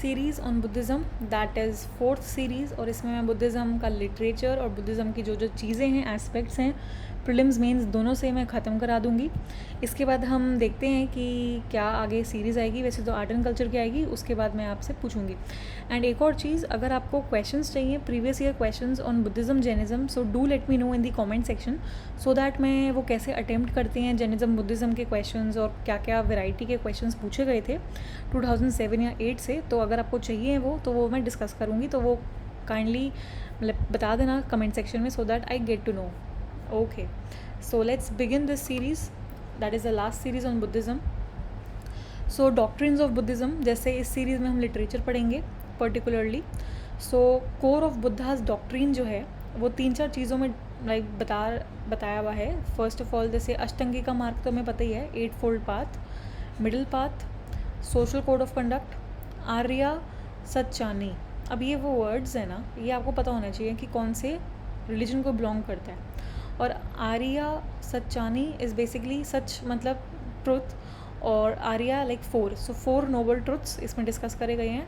Series on Buddhism, that is 4th series, और इसमें मैं बुद्धिज़्म का लिटरेचर और बुद्धिज़्म की जो जो चीज़ें हैं, एस्पेक्ट्स हैं, प्रीलिम्स मेंस दोनों से मैं ख़त्म करा दूँगी। इसके बाद हम देखते हैं कि क्या आगे सीरीज़ आएगी। वैसे तो आर्ट एंड कल्चर की आएगी, उसके बाद मैं आपसे पूछूंगी। एंड एक और चीज़, अगर आपको क्वेश्चंस चाहिए, previous year questions on Buddhism Jainism, so do let me know in the comment section, so that मैं वो कैसे अटेम्प्ट करते हैं जैनिज़्म बुद्धिज़्म के क्वेश्चंस और क्या क्या वेराइटी के क्वेश्चंस पूछे गए थे 2007 या 8 से। तो अगर आपको चाहिए वो, तो वो मैं डिस्कस करूँगी, तो वो काइंडली मतलब बता देना कमेंट सेक्शन में, so that I get to know. Okay, so let's begin this series, that is the last series on Buddhism. So doctrines of Buddhism, जैसे इस सीरीज़ में हम लिटरेचर पढ़ेंगे particularly. So core of Buddha's doctrine जो है वो 3-4 चीज़ों में लाइक बताया हुआ है। फर्स्ट ऑफ ऑल, जैसे अष्टांगी का मार्ग तो हमें पता ही है, 8 fold path, middle path, social code of conduct, Arya, Saccani. अब ये वो वर्ड्स हैं ना, ये आपको पता होना चाहिए कि कौन से रिलीजन को बिलोंग करता है। और आर्या सच्चानी इज़ बेसिकली सच मतलब ट्रुथ, और आर्या लाइक 4, सो 4 नोबल ट्रुथ्स इसमें डिस्कस करे गए हैं।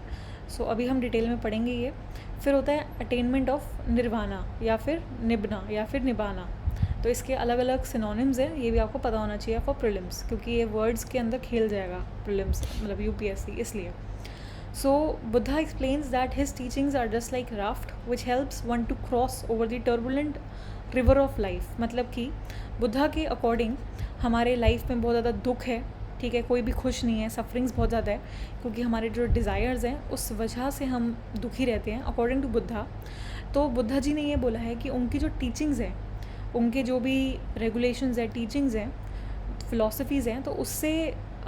सो अभी हम डिटेल में पढ़ेंगे ये। फिर होता है अटेनमेंट ऑफ निर्वाणा, या फिर निबना, या फिर निबाना। तो इसके अलग अलग सिनोनिम्स हैं, ये भी आपको पता होना चाहिए फॉर प्रीलिम्स, क्योंकि ये वर्ड्स के अंदर खेल जाएगा प्रीलिम्स मतलब यूपीएससी, इसलिए। So Buddha explains that his teachings are just like raft which helps one to cross over the turbulent river of life। मतलब कि बुद्धा के अकॉर्डिंग हमारे लाइफ में बहुत ज़्यादा दुख है, ठीक है, कोई भी खुश नहीं है, सफरिंग्स बहुत ज़्यादा है, क्योंकि हमारे जो डिज़ायर्स हैं उस वजह से हम दुखी रहते हैं अकॉर्डिंग टू बुद्धा। तो बुद्धा जी ने ये बोला है कि उनकी जो टीचिंग्स हैं, उनके जो भी रेगुलेशंस हैं, टीचिंग्स हैं, फ़िलासफ़ीज़ हैं, तो उससे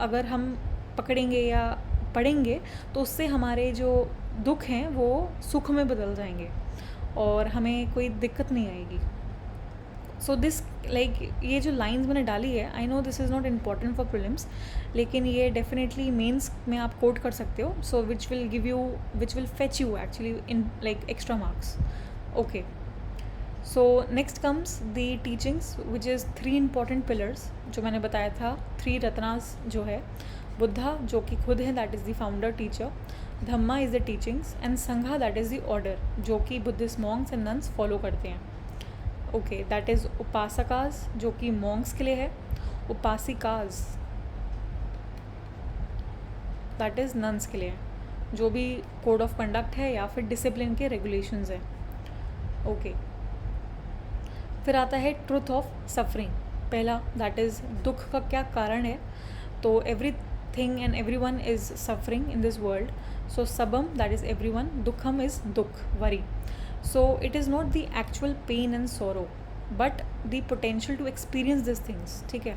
अगर हम पकड़ेंगे या पढ़ेंगे तो उससे हमारे जो दुख हैं वो सुख में बदल जाएंगे और हमें कोई दिक्कत नहीं आएगी। सो दिस लाइक ये जो लाइंस मैंने डाली है, I know this is not important for prelims, लेकिन ये डेफिनेटली मेंस में आप कोट कर सकते हो। So which will fetch you actually in like extra marks. Okay, so next comes the teachings which is 3 important pillars, जो मैंने बताया था 3 रत्नास जो है। बुद्धा जो कि खुद है, that is the founder teacher, Dhamma is the teachings, and संघा दैट इज़ द ऑर्डर जो कि Buddhist Monks and nuns follow करते हैं। ओके, दैट इज़ उपासकाज जो कि मॉन्क्स के लिए है, उपासिकाज दैट इज़ नन्स के लिए है, जो भी कोड ऑफ कंडक्ट है या फिर डिसिप्लिन के रेगुलेशंस हैं। ओके, फिर आता है ट्रुथ ऑफ सफरिंग। पहला, दैट इज़ दुख का क्या कारण है। तो everything and everyone is suffering in this world. So sabam, that is everyone, dukham is dukh, worry. So it is not the actual pain and sorrow, but the potential to experience these things, ठीक है।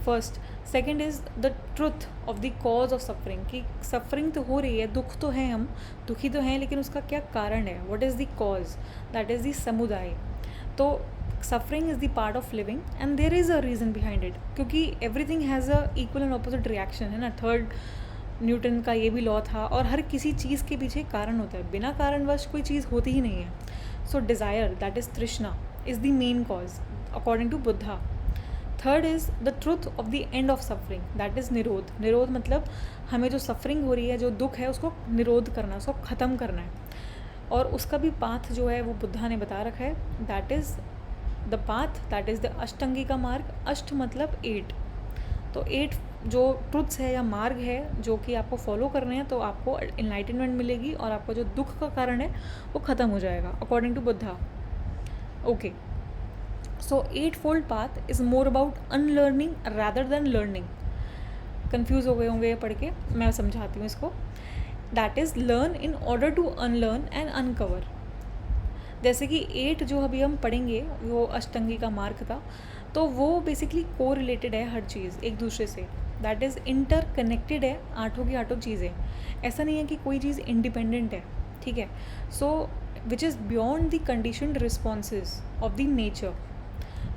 First, second is the truth of the cause of suffering, कि suffering तो हो रही है, दुख तो है, हम दुखी तो हैं, लेकिन उसका क्या कारण है, what is the cause, that is the समुदाय। तो suffering is the part of living and there is a reason behind it, क्योंकि everything has a equal and opposite reaction, है ना। थर्ड न्यूटन का ये भी लॉ था, और हर किसी चीज़ के पीछे कारण होता है, बिना कारणवश कोई चीज़ होती ही नहीं है। सो डिज़ायर, दैट इज़ तृष्णा, is the main cause according to Buddha. Third is the truth of the end of suffering, that is निरोध। निरोध मतलब हमें जो सफरिंग हो रही है, जो दुख है, उसको निरोध करना, उसको ख़त्म करना है। और उसका भी पाथ जो है वो बुद्धा ने बता रखा है, that is the path, that is the अष्टांगी का मार्ग। अष्ट मतलब 8, तो 8 जो ट्रुथ्स है या मार्ग है जो कि आपको फॉलो करने हैं, तो आपको इनलाइटनमेंट मिलेगी और आपका जो दुख का कारण है वो ख़त्म हो जाएगा according to Buddha. Okay, so 8 fold path is more about unlearning rather than learning. Confuse हो गए होंगे ये पढ़ के, मैं समझाती हूँ इसको। That is learn in order to unlearn and uncover. जैसे कि 8 जो अभी हम पढ़ेंगे वो अष्टांगी का मार्ग था, तो वो बेसिकली को रिलेटेड है हर चीज़ एक दूसरे से, दैट इज़ इंटर कनेक्टेड है, आठों की आठों चीज़ें। ऐसा नहीं है कि कोई चीज़ इंडिपेंडेंट है, ठीक है। So which is beyond the conditioned responses of the nature.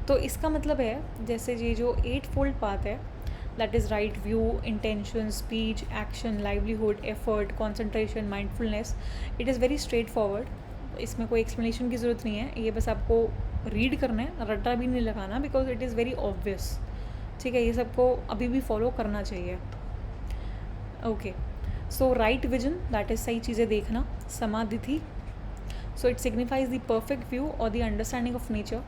तो इसका मतलब है, जैसे ये जो 8 फोल्ड पाथ है, that is right view, intention, speech, action, livelihood, effort, concentration, mindfulness, it is very straightforward. इसमें कोई एक्सप्लेनेशन की ज़रूरत नहीं है, ये बस आपको रीड करना है, रट्टा भी नहीं लगाना, because it is very obvious, ठीक है। ये सबको अभी भी फॉलो करना चाहिए। Okay, so right vision, that is सही चीज़ें देखना. समाधिति, so it signifies the perfect view or the understanding of nature.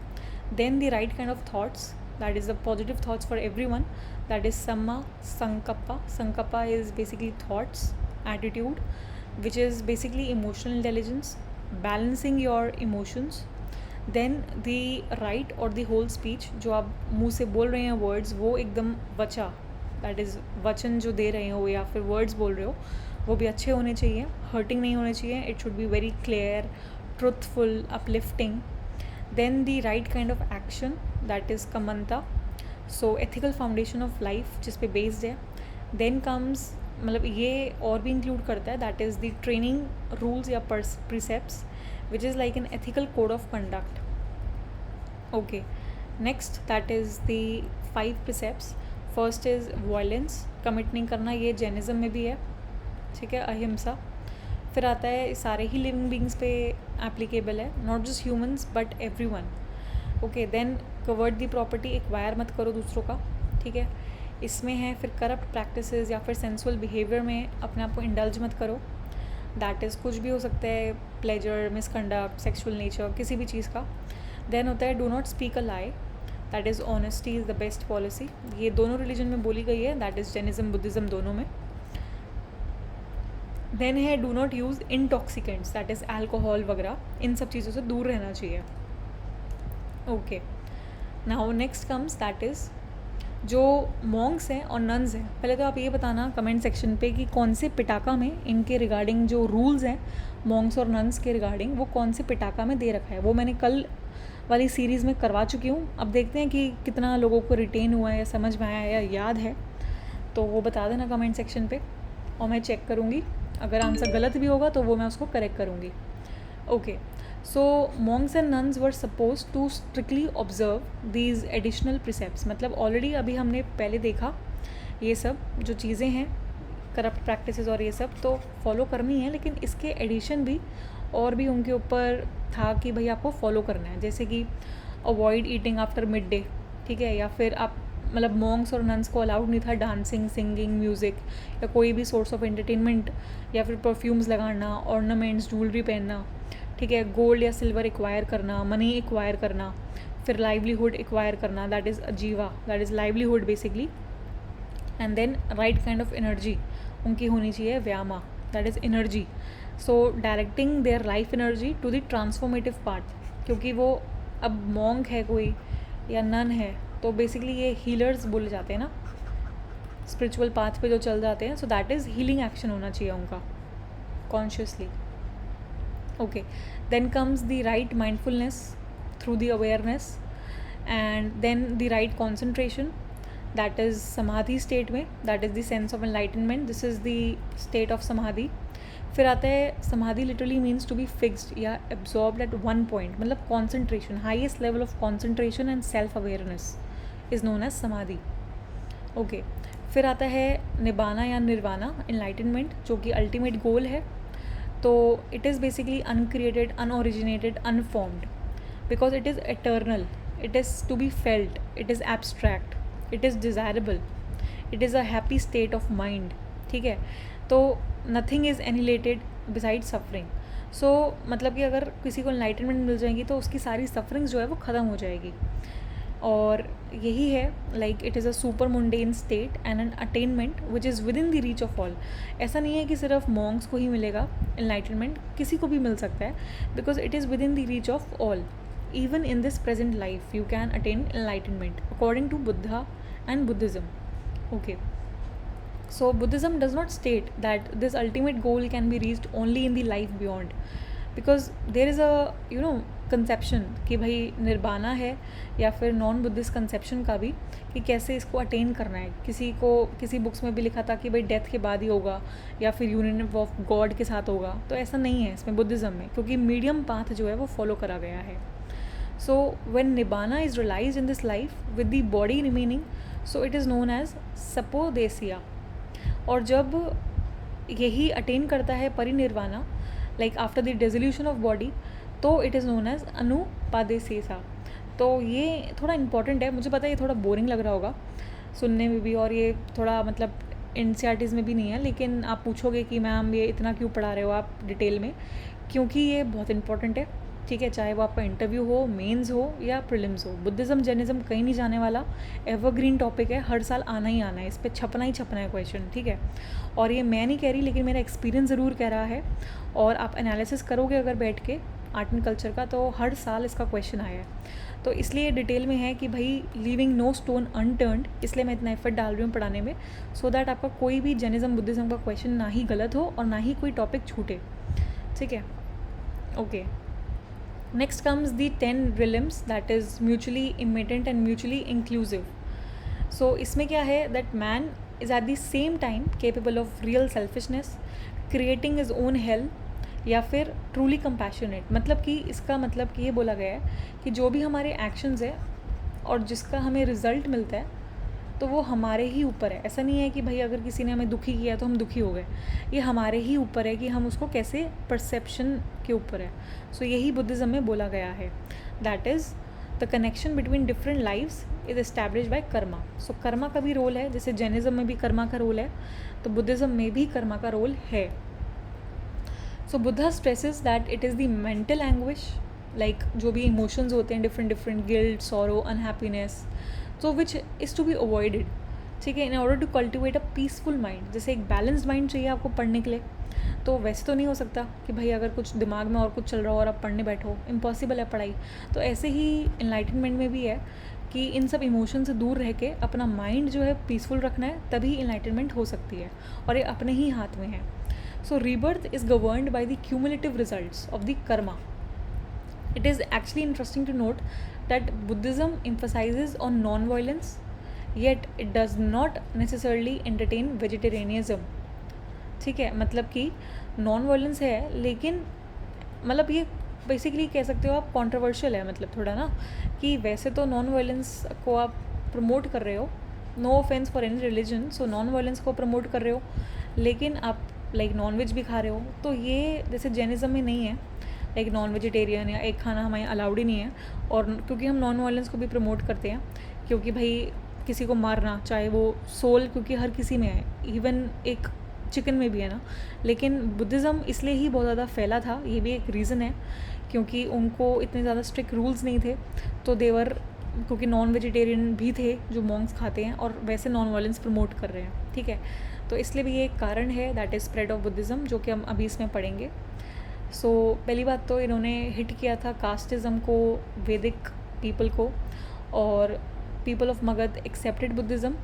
Then the right kind of thoughts, that is the positive thoughts for everyone, that is samma sankappa. Sankappa is basically thoughts, attitude, which is basically emotional intelligence, balancing your emotions. Then the right or the whole speech, जो आप मुँह से बोल रहे हैं words, वो एकदम वचा, दैट इज़ वचन जो दे रहे हो या फिर वर्ड्स बोल रहे हो वो भी अच्छे होने चाहिए, हर्टिंग नहीं होने चाहिए. It should be very clear, truthful, uplifting. Then the right kind of action, that is Kammanta, so ethical foundation of life जिस पे बेस्ड है. देन कम्स, मतलब ये और भी इंक्लूड करता है, that is the training rules या precepts which is like an ethical code of conduct. Okay, next that is the 5 precepts. First is violence, commit नहीं करना, ये जैनिज़्म में भी है, ठीक है, अहिंसा. फिर आता है सारे ही लिविंग बींग्स पे एप्लीकेबल है, not just humans but everyone. Okay, then covered the property, acquire मत करो दूसरों का, ठीक है. इसमें है फिर करप्ट प्रैक्टिसेस या फिर सेंसुअल बिहेवियर में अपने आप को इंडल्ज मत करो, दैट इज़ कुछ भी हो सकता है, प्लेजर, मिसकंडक्ट, सेक्सुअल नेचर, किसी भी चीज़ का. देन होता है do not speak a lie, that is honesty is the best policy. ये दोनों रिलीजन में बोली गई है, दैट इज़ जैनिज़्म, बुद्धिज़्म, दोनों में. देन है do not use intoxicants, that is alcohol वगैरह, इन सब चीज़ों से दूर रहना चाहिए. Okay, now next comes, that is जो मॉन्क्स हैं और नन्स हैं. पहले तो आप ये बताना कमेंट सेक्शन पे कि कौन से पिटाका में इनके रिगार्डिंग जो रूल्स हैं मॉन्क्स और नन्स के रिगार्डिंग, वो कौन से पिटाका में दे रखा है. वो मैंने कल वाली सीरीज़ में करवा चुकी हूँ. अब देखते हैं कि कितना लोगों को रिटेन हुआ है या समझ में आया है या याद है, तो वो बता देना कमेंट सेक्शन पे और मैं चेक करूँगी. अगर आंसर गलत भी होगा तो वो मैं उसको करेक्ट करूँगी. Okay, so monks and nuns were suppose to strictly observe these additional precepts. मतलब ऑलरेडी अभी हमने पहले देखा ये सब जो चीज़ें हैं, करप्ट प्रैक्टिसेस और ये सब तो फॉलो करनी है, लेकिन इसके एडिशन भी और भी उनके ऊपर था कि भाई आपको फॉलो करना है. जैसे कि avoid eating after mid day, ठीक है, या फिर आप मतलब मॉन्क्स और नन्स को अलाउड नहीं था डांसिंग, सिंगिंग, म्यूज़िक या कोई भी सोर्स ऑफ एंटरटेनमेंट, या फिर परफ्यूम्स लगाना, ऑर्नामेंट्स, ज्वेलरी पहनना, ठीक है, गोल्ड या सिल्वर एक्वायर करना, मनी एक्वायर करना, फिर लाइवलीहुड एक्वायर करना, that is Ajiva, that is livelihood basically. And then right kind of energy उनकी होनी चाहिए, Vyayama, that is energy. So directing their life energy to the transformative part, क्योंकि वो अब मॉन्क है कोई या नन है तो बेसिकली ये हीलर्स बोले जाते हैं ना, स्पिरिचुअल पाथ पे जो चल जाते हैं. So that is healing action होना चाहिए उनका consciously. Okay, then comes the right mindfulness through the awareness, and then the right concentration, that is समाधि स्टेट में, that is the sense of enlightenment, this is the state of समाधि. फिर आता है समाधि literally means to be fixed या absorbed at one point, मतलब concentration, highest level of concentration and self awareness is known as समाधि. Okay, फिर आता है निबाना या निर्वाणा, एनलाइटनमेंट, जो कि अल्टीमेट गोल है. तो it is basically uncreated, unoriginated, unformed, because it is eternal, it is to be felt, it is abstract, it is desirable, it is a happy state of mind, ठीक है. तो nothing is annihilated beside suffering. So मतलब कि अगर किसी को enlightenment मिल जाएगी तो उसकी सारी सफरिंग्स जो है वो ख़त्म हो जाएगी. और यही है, like it is a super mundane state and an attainment which is within the reach of all. ऐसा नहीं है कि सिर्फ मॉन्क्स को ही मिलेगा एनलाइटनमेंट, किसी को भी मिल सकता है, because it is within the reach of all. even in this present life you can attain enlightenment according to Buddha and Buddhism. Okay, so Buddhism does not state that this ultimate goal can be reached only in the life beyond, because there is a conception कि भाई निर्वाणा है, या फिर non Buddhist conception का भी कि कैसे इसको अटेन करना है. किसी बुक्स में भी लिखा था कि भाई डेथ के बाद ही होगा या फिर यूनियन ऑफ गॉड के साथ होगा, तो ऐसा नहीं है इसमें बुद्धिज़्म में, क्योंकि मीडियम पाथ जो है वो फॉलो करा गया है. So when Nibbana is realized in this life with the body remaining, so it is known as Sapodesya. और जब यही अटेन करता है परिनिर्वाणा, like after the dissolution of body, तो it is known as Anupadesesa. तो ये थोड़ा इम्पॉर्टेंट है, मुझे पता है ये थोड़ा बोरिंग लग रहा होगा सुनने में भी, और ये थोड़ा मतलब NCERTs में भी नहीं है, लेकिन आप पूछोगे कि मैम ये इतना क्यों पढ़ा रहे हो आप डिटेल में, क्योंकि ये बहुत इंपॉर्टेंट है, ठीक है। चाहे वो आपका इंटरव्यू हो, मेंस हो या प्रीलिम्स हो, बुद्धिज़्म जैनिज़्म कहीं नहीं जाने वाला, एवरग्रीन टॉपिक है, हर साल आना ही आना है, इस पर छपना ही छपना है क्वेश्चन, ठीक है। और ये मैं नहीं कह रही, लेकिन मेरा एक्सपीरियंस ज़रूर कह रहा है, और आप एनालिसिस करोगे अगर बैठ के आर्ट एंड कल्चर का, तो हर साल इसका क्वेश्चन आया है। तो इसलिए डिटेल में है कि भाई लीविंग नो स्टोन अनटर्न्ड, इसलिए मैं इतना एफर्ट डाल रही हूँ पढ़ाने में, सो दैट आपका कोई भी जैनिज़्म बुद्धिज़्म का क्वेश्चन ना ही गलत हो और ना ही कोई टॉपिक छूटे, ठीक है। Okay, next comes the 10 realms, that is mutually immanent and mutually inclusive. So इसमें क्या है, that man is at the same time capable of real selfishness, creating his own hell, या फिर ट्रूली कंपैशनेट। मतलब कि इसका मतलब कि ये बोला गया है कि जो भी हमारे एक्शंस है और जिसका हमें रिज़ल्ट मिलता है, तो वो हमारे ही ऊपर है। ऐसा नहीं है कि भाई अगर किसी ने हमें दुखी किया तो हम दुखी हो गए, ये हमारे ही ऊपर है कि हम उसको कैसे, परसेप्शन के ऊपर है। सो यही बुद्धिज़्म में बोला गया है, that is the connection between different lives is establish by karma. So karma का भी रोल है, जैसे जैनिज़्म में भी कर्मा का रोल है, तो बुद्धिज़्म में भी कर्मा का रोल है। So Buddha stresses that it is the mental anguish, like जो भी इमोशंस होते हैं, different guilt, sorrow, unhappiness, so which is to be avoided, ठीक है, in order to cultivate a peaceful mind. जैसे एक बैलेंस्ड माइंड चाहिए आपको पढ़ने के लिए, तो वैसे तो नहीं हो सकता कि भाई अगर कुछ दिमाग में और कुछ चल रहा हो और आप पढ़ने बैठो, इम्पॉसिबल है पढ़ाई। तो ऐसे ही इनलाइटनमेंट में भी है कि इन सब इमोशन से दूर रह के अपना माइंड जो है पीसफुल रखना है, तभी इनलाइटनमेंट हो सकती है, और ये अपने ही हाथ में है। So rebirth is governed by the cumulative results of the karma. It is actually interesting to note that Buddhism emphasizes on non-violence, yet it does not necessarily entertain vegetarianism, ठीक है। मतलब कि नॉन वायलेंस है, लेकिन मतलब ये बेसिकली कह सकते हो आप कॉन्ट्रोवर्शियल है, मतलब थोड़ा ना, कि वैसे तो नॉन वायलेंस को आप प्रमोट कर रहे हो, no offence for any religion, so non violence को प्रमोट कर रहे हो, लेकिन आप लाइक नॉन वेज भी खा रहे हो, तो ये जैसे जैनिज़्म में नहीं है, लाइक नॉन वेजिटेरियन या एक खाना हमारे अलाउड ही नहीं है। और क्योंकि हम नॉन वायलेंस को भी प्रमोट करते हैं, क्योंकि भाई किसी को मारना, चाहे वो सोल, क्योंकि हर किसी में है, इवन एक चिकन में भी है ना। लेकिन बुद्धिज़्म इसलिए ही बहुत ज़्यादा फैला था, ये भी एक रीज़न है, क्योंकि उनको इतने ज़्यादा स्ट्रिक्ट रूल्स नहीं थे, तो देवर, क्योंकि नॉन वेजिटेरियन भी थे जो मॉन्क्स खाते हैं, और वैसे नॉन वायलेंस प्रमोट कर रहे हैं, ठीक है। तो इसलिए भी ये एक कारण है, that is spread of Buddhism, जो कि हम अभी इसमें पढ़ेंगे। सो पहली बात तो इन्होंने हिट किया था कास्टिज़म को, वैदिक पीपल को, और people of Magadha accepted Buddhism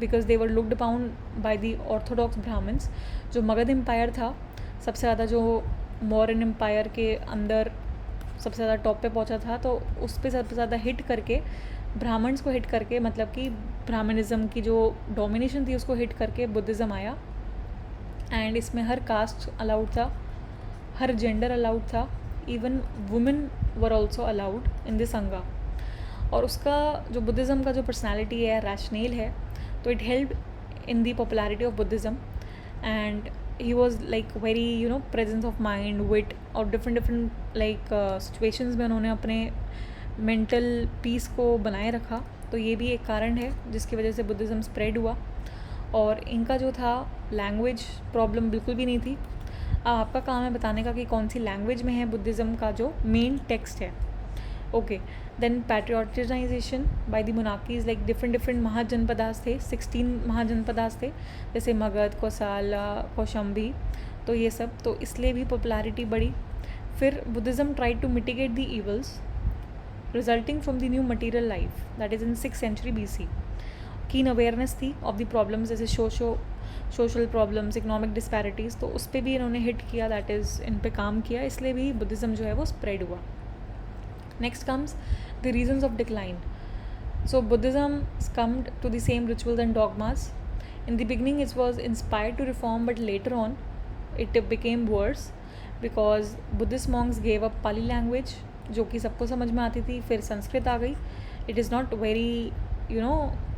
because they were looked upon by the orthodox Brahmins. जो मगध एम्पायर था, सबसे ज़्यादा जो मौर्यन एम्पायर के अंदर सबसे ज़्यादा टॉप पे पहुंचा था, तो उस पर सबसे ज़्यादा हिट करके, ब्राह्मण्स को हिट करके, मतलब कि ब्राह्मणिज़म की जो डोमिनेशन थी उसको हिट करके बुद्धिज़्म आया। एंड इसमें हर कास्ट अलाउड था, हर जेंडर अलाउड था, even women were also allowed in the संघा। और उसका जो बुद्धिज़्म का जो पर्सनैलिटी है, रैशनेल है, तो it help in the popularity of Buddhism. And he was like very presence of mind, wit, और डिफरेंट लाइक सिचुएशंस में उन्होंने अपने मेंटल पीस को बनाए रखा। तो ये भी एक कारण है जिसकी वजह से बुद्धिज़्म स्प्रेड हुआ। और इनका जो था लैंग्वेज प्रॉब्लम बिल्कुल भी नहीं थी। आपका काम है बताने का कि कौन सी लैंग्वेज में है बुद्धिज़्म का जो मेन टेक्स्ट है। Okay, then patronization by the monarchies, like different Mahajanapadas थे, 16 महाजनपदास थे, जैसे मगध, कोसाला, कौशाम्बी, तो ये सब, तो इसलिए भी पॉपुलैरिटी बढ़ी। फिर Buddhism tried to mitigate the evils resulting from the new material life, that is in 6th century BC। Keen awareness थी ऑफ द प्रॉब्लम्स, जैसे सोशल प्रॉब्लम्स, इकोनॉमिक डिस्पैरिटीज़, तो उस पर भी इन्होंने हिट किया, दैट इज़ इन पे काम किया, इसलिए भी बुद्धिज़्म जो है वो स्प्रेड हुआ। Next comes the reasons of decline. So Buddhism came to the same rituals and dogmas. In the beginning it was inspired to reform, but later on it became worse because Buddhist monks gave up Pali language, जो कि सबको समझ में आती थी। फिर संस्कृत आ गई, it is not very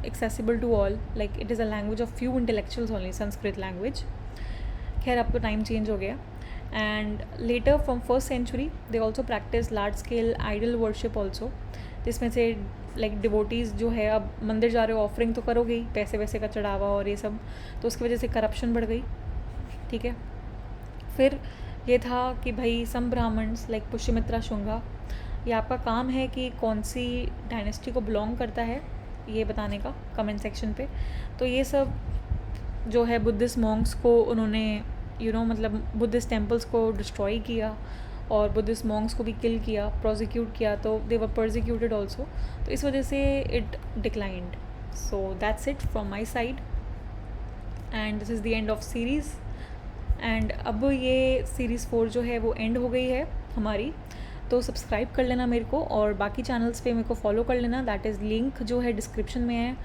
accessible to all, like it is a language of few intellectuals only, Sanskrit language। खैर अब तो टाइम चेंज हो गया। And later from 1st century they also practice large scale idol worship also, जिसमें से like devotees जो है, अब मंदिर जा रहे हो, ऑफरिंग तो करोगे ही, पैसे वैसे का चढ़ावा और ये सब, तो उसकी वजह से करप्शन बढ़ गई, ठीक है। फिर ये था कि भाई सम ब्राह्मण्स लाइक पुष्यमित्रा शुंगा, ये आपका काम है कि कौन सी डायनेस्टी को बिलोंग करता है ये बताने का कमेंट सेक्शन पे। तो ये सब जो है बुद्धिस्ट मॉन्क्स को उन्होंने मतलब बुद्धिस्ट टेम्पल्स को डिस्ट्रॉय किया और बुद्धिस्ट मॉन्क्स को भी किल किया, प्रोसिक्यूट किया, तो दे वर परसिक्यूटेड ऑल्सो, तो इस वजह से it declined. So that's it from my side and this is the end of series. And अब ये सीरीज़ 4 जो है वो एंड हो गई है हमारी, तो सब्सक्राइब कर लेना मेरे को और बाकी चैनल्स पे मेरे को फॉलो कर लेना, दैट इज़ लिंक जो है डिस्क्रिप्शन में है।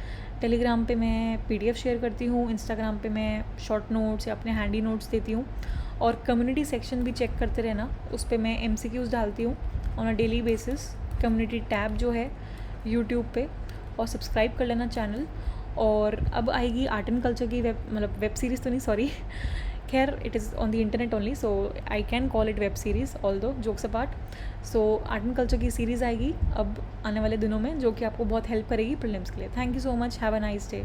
टेलीग्राम पे मैं PDF शेयर करती हूँ, इंस्टाग्राम पे मैं शॉर्ट नोट्स या अपने हैंडी नोट्स देती हूँ, और कम्युनिटी सेक्शन भी चेक करते रहना, उस पर मैं MCQs डालती हूँ on a daily basis, community tab जो है यूट्यूब पे, और सब्सक्राइब कर लेना चैनल। और अब आएगी आर्ट एंड कल्चर की वेब सीरीज़ तो नहीं, सॉरी, खैर it is on the internet only, so I can call it web series although jokes apart. So art and culture की सीरीज़ आएगी अब आने वाले दिनों में, जो कि आपको बहुत हेल्प करेगी प्रीलिम्स के लिए। Thank you so much, have a nice day.